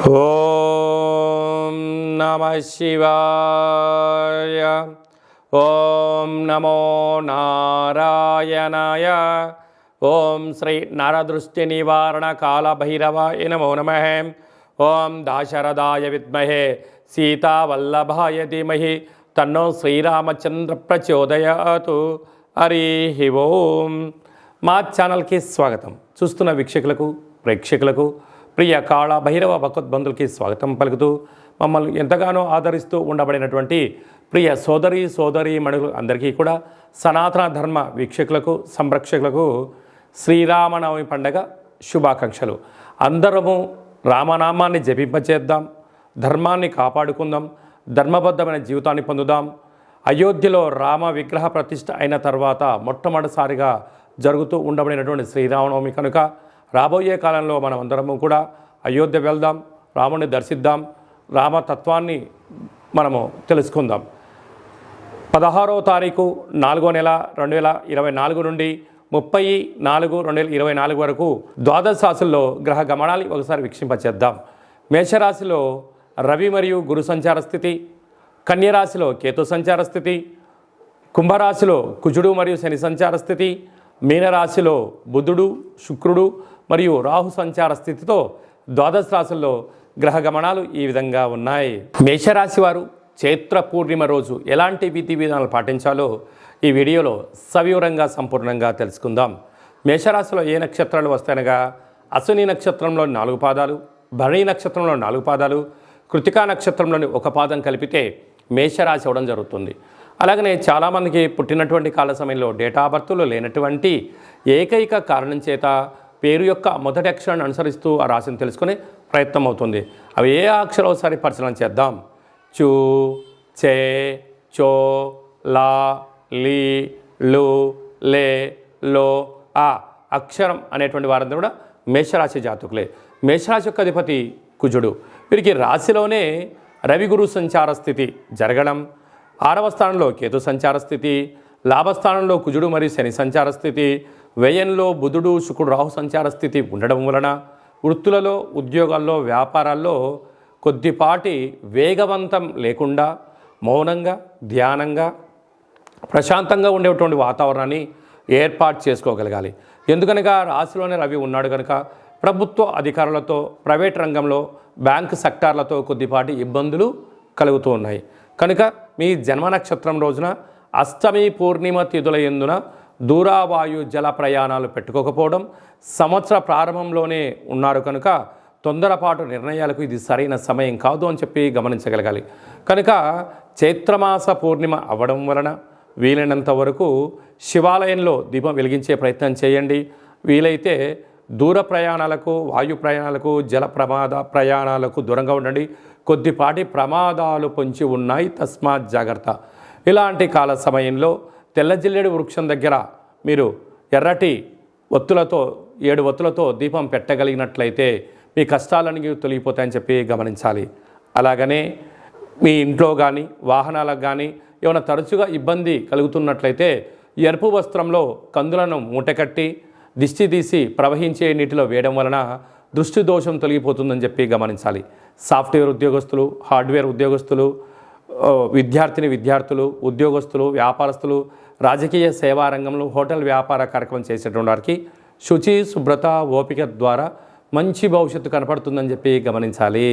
ఓం నమః శివాయ. ఓం నమో నారాయణాయ. ఓం శ్రీ నరదృష్టి నివారణ కాళభైరవాయ నమో నమః. ఓం దాశరథాయ విద్మహే సీతావల్లభాయ ధీమహి తన్నో శ్రీరామచంద్ర ప్రచోదయాతు. హరి ఓం. మా ఛానల్కి స్వాగతం. చూస్తున్న వీక్షకులకు ప్రేక్షకులకు ప్రియ కాళ భైరవ భగవద్బంధులకి స్వాగతం పలుకుతూ మమ్మల్ని ఎంతగానో ఆదరిస్తూ ఉండబడినటువంటి ప్రియ సోదరి మణులు అందరికీ కూడా సనాతన ధర్మ వీక్షకులకు సంరక్షకులకు శ్రీరామనవమి పండగ శుభాకాంక్షలు. అందరము రామనామాన్ని జపింపచేద్దాం, ధర్మాన్ని కాపాడుకుందాం, ధర్మబద్ధమైన జీవితాన్ని పొందుదాం. అయోధ్యలో రామ విగ్రహ ప్రతిష్ఠ అయిన తర్వాత మొట్టమొదటిసారిగా జరుగుతూ ఉండబడినటువంటి శ్రీరామనవమి కనుక రాబోయే కాలంలో మనం అందరము కూడా అయోధ్య వెళ్దాం, రాముని దర్శిద్దాం, రామతత్వాన్ని మనము తెలుసుకుందాం. 16వ తారీఖు 4వ నెల 2024 నుండి 30/4/2024 వరకు ద్వాదశ రాశుల్లో గ్రహ గమనాలు ఒకసారి వీక్షింపచేద్దాం. మేషరాశిలో రవి మరియు గురు సంచార స్థితి, కన్యరాశిలో కేతు సంచార స్థితి, కుంభరాశిలో కుజుడు మరియు శని సంచార స్థితి, మీనరాశిలో బుధుడు శుక్రుడు మరియు రాహు సంచార స్థితితో ద్వాదశ రాశుల్లో గ్రహ గమనాలు ఈ విధంగా ఉన్నాయి. మేషరాశి వారు చైత్ర పూర్ణిమ రోజు ఎలాంటి విధి విధానాలు పాటించాలో ఈ వీడియోలో సవివరంగా సంపూర్ణంగా తెలుసుకుందాం. మేషరాశిలో ఏ నక్షత్రాలు వస్తాయనగా అశ్విని నక్షత్రంలోని 4 పాదాలు, భరణి నక్షత్రంలో 4 పాదాలు, కృతికా నక్షత్రంలోని 1 పాదం కలిపితే మేషరాశి అవ్వడం జరుగుతుంది. అలాగనే చాలామందికి పుట్టినటువంటి కాల సమయంలో డేటా బర్త్లో లేనటువంటి ఏకైక కారణం చేత పేరు యొక్క మొదటి అక్షరాన్ని అనుసరిస్తూ ఆ రాశిని తెలుసుకునే ప్రయత్నం అవుతుంది. అవి ఏ అక్షరం ఒకసారి పరిశీలన చేద్దాం. చూ, చే, చో, లా, లీ, లు, లే, లో, ఆ అక్షరం అనేటువంటి వారందరూ కూడా మేషరాశి జాతకులే. మేషరాశి యొక్క అధిపతి కుజుడు. వీరికి రాశిలోనే రవి గురు సంచార స్థితి జరగడం, 6వ స్థానంలో కేతు సంచార స్థితి, లాభస్థానంలో కుజుడు మరియు శని సంచార స్థితి, వ్యయంలో బుధుడు శుక్రుడు రాహు సంచార స్థితి ఉండడం వలన వృత్తులలో ఉద్యోగాల్లో వ్యాపారాల్లో కొద్దిపాటి వేగవంతం లేకుండా మౌనంగా ధ్యానంగా ప్రశాంతంగా ఉండేటువంటి వాతావరణాన్ని ఏర్పాటు చేసుకోగలగాలి. ఎందుకనగా రాశిలోనే రవి ఉన్నాడు కనుక ప్రభుత్వ అధికారులతో ప్రైవేట్ రంగంలో బ్యాంకు సెక్టార్లతో కొద్దిపాటి ఇబ్బందులు కలుగుతూ ఉన్నాయి. కనుక మీ జన్మ నక్షత్రం రోజున అష్టమి పూర్ణిమ తిథుల యందున దూరావాయు జల ప్రయాణాలు పెట్టుకోకపోవడం, సంవత్సర ప్రారంభంలోనే ఉన్నారు కనుక తొందరపాటు నిర్ణయాలకు ఇది సరైన సమయం కాదు అని చెప్పి గమనించగలగాలి. కనుక చైత్రమాస పూర్ణిమ అవ్వడం వలన వీలైనంత వరకు శివాలయంలో దీపం వెలిగించే ప్రయత్నం చేయండి. వీలైతే దూర ప్రయాణాలకు, వాయు ప్రయాణాలకు, జల ప్రయాణాలకు దూరంగా ఉండండి. కొద్దిపాటి ప్రమాదాలు పొంచి ఉన్నాయి, తస్మాత్ జాగ్రత్త. ఇలాంటి కాల సమయంలో తెల్ల జిల్లేడు వృక్షం దగ్గర మీరు ఎర్రటి ఒత్తులతో 7 ఒత్తులతో దీపం పెట్టగలిగినట్లయితే మీ కష్టాలన్నీ తొలగిపోతాయని చెప్పి గమనించాలి. అలాగనే మీ ఇంట్లో కానీ వాహనాలకు కానీ ఏమైనా తరచుగా ఇబ్బంది కలుగుతున్నట్లయితే ఎరుపు వస్త్రంలో కందులను మూటకట్టి దిష్టి తీసి ప్రవహించే నీటిలో వేయడం వలన దృష్టి దోషం తొలగిపోతుందని చెప్పి గమనించాలి. సాఫ్ట్వేర్ ఉద్యోగస్తులు, హార్డ్వేర్ ఉద్యోగస్తులు, విద్యార్థులు, ఉద్యోగస్తులు, వ్యాపారస్తులు, రాజకీయ సేవా రంగంలో హోటల్ వ్యాపార కార్యక్రమం చేసేటువంటి వారికి శుచి శుభ్రత ఓపిక ద్వారా మంచి భవిష్యత్తు కనపడుతుందని చెప్పి గమనించాలి.